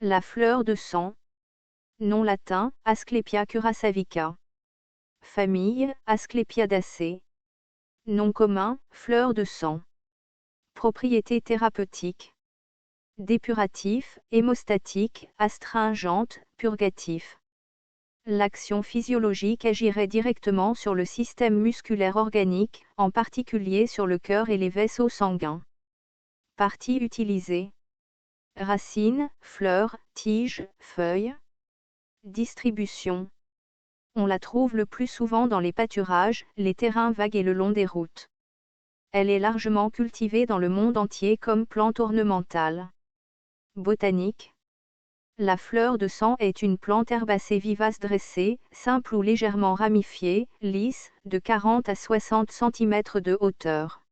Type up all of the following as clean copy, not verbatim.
La fleur de sang. Nom latin, Asclepia curasavica. Famille, Asclepiadaceae. Nom commun, fleur de sang. Propriétés thérapeutiques. Dépuratif, hémostatique, astringente, purgatif. L'action physiologique agirait directement sur le système musculaire organique, en particulier sur le cœur et les vaisseaux sanguins. Parties utilisées. Racines, fleurs, tiges, feuilles. Distribution. On la trouve le plus souvent dans les pâturages, les terrains vagues et le long des routes. Elle est largement cultivée dans le monde entier comme plante ornementale. Botanique. La fleur de sang est une plante herbacée vivace dressée, simple ou légèrement ramifiée, lisse, de 40 à 60 cm de hauteur.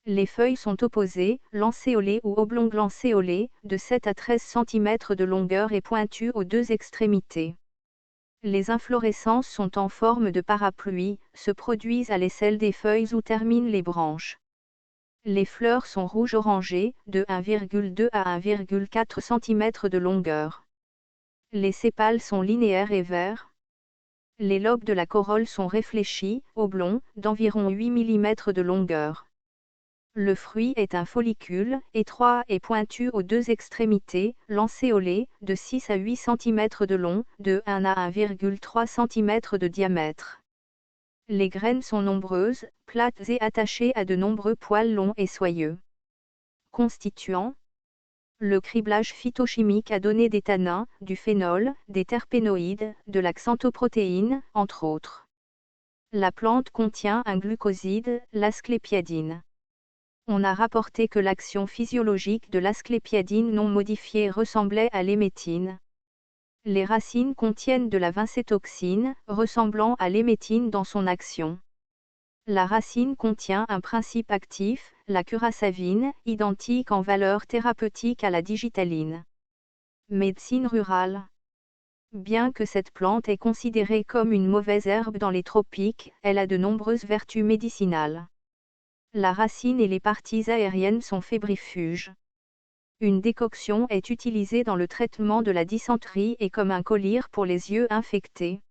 Les feuilles sont opposées, lancéolées ou oblongues-lancéolées, de 7 à 13 cm de longueur et pointues aux deux extrémités. Les inflorescences sont en forme de parapluie, se produisent à l'aisselle des feuilles où terminent les branches. Les fleurs sont rouge-orangées, de 1,2 à 1,4 cm de longueur. Les sépales sont linéaires et verts. Les lobes de la corolle sont réfléchis, oblongs, d'environ 8 mm de longueur. Le fruit est un follicule, étroit et pointu aux deux extrémités, lancéolé, de 6 à 8 cm de long, de 1 à 1,3 cm de diamètre. Les graines sont nombreuses, plates et attachées à de nombreux poils longs et soyeux. Constituants. Le criblage phytochimique a donné des tannins, du phénol, des terpénoïdes, de la xanthoprotéine, entre autres. La plante contient un glucoside, l'asclépiadine. On a rapporté que l'action physiologique de l'asclépiadine non modifiée ressemblait à l'émétine. Les racines contiennent de la vincétoxine, ressemblant à l'émétine dans son action. La racine contient un principe actif, la curasavine, identique en valeur thérapeutique à la digitaline. Médecine rurale. Bien que cette plante est considérée comme une mauvaise herbe dans les tropiques, elle a de nombreuses vertus médicinales. La racine et les parties aériennes sont fébrifuges. Une décoction est utilisée dans le traitement de la dysenterie et comme un collyre pour les yeux infectés.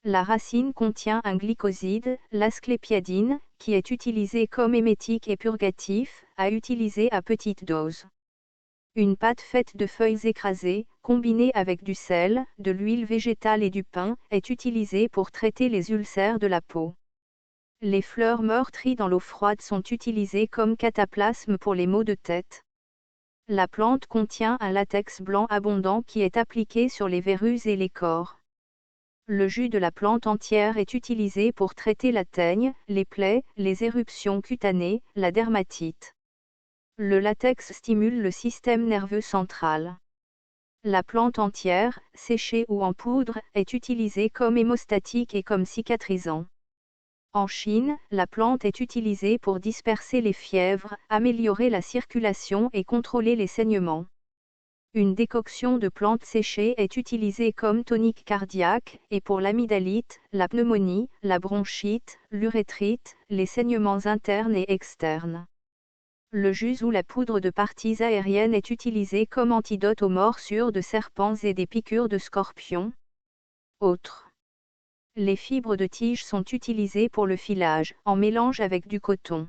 La racine contient un glycoside, l'asclépiadine, qui est utilisé comme émétique et purgatif, à utiliser à petite dose. Une pâte faite de feuilles écrasées, combinée avec du sel, de l'huile végétale et du pain, est utilisée pour traiter les ulcères de la peau. Les fleurs meurtries dans l'eau froide sont utilisées comme cataplasme pour les maux de tête. La plante contient un latex blanc abondant qui est appliqué sur les verrues et les cors. Le jus de la plante entière est utilisé pour traiter la teigne, les plaies, les éruptions cutanées, la dermatite. Le latex stimule le système nerveux central. La plante entière, séchée ou en poudre, est utilisée comme hémostatique et comme cicatrisant. En Chine, la plante est utilisée pour disperser les fièvres, améliorer la circulation et contrôler les saignements. Une décoction de plantes séchées est utilisée comme tonique cardiaque, et pour l'amygdalite, la pneumonie, la bronchite, l'urétrite, les saignements internes et externes. Le jus ou la poudre de parties aériennes est utilisée comme antidote aux morsures de serpents et des piqûres de scorpions. Autres. Les fibres de tige sont utilisées pour le filage, en mélange avec du coton.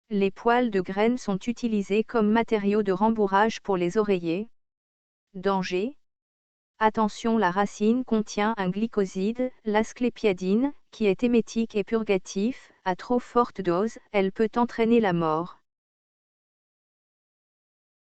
Les poils de graines sont utilisés comme matériau de rembourrage pour les oreillers. Danger. Attention, la racine contient un glycoside, l'asclépiadine, qui est émétique et purgatif. À trop forte dose, elle peut entraîner la mort.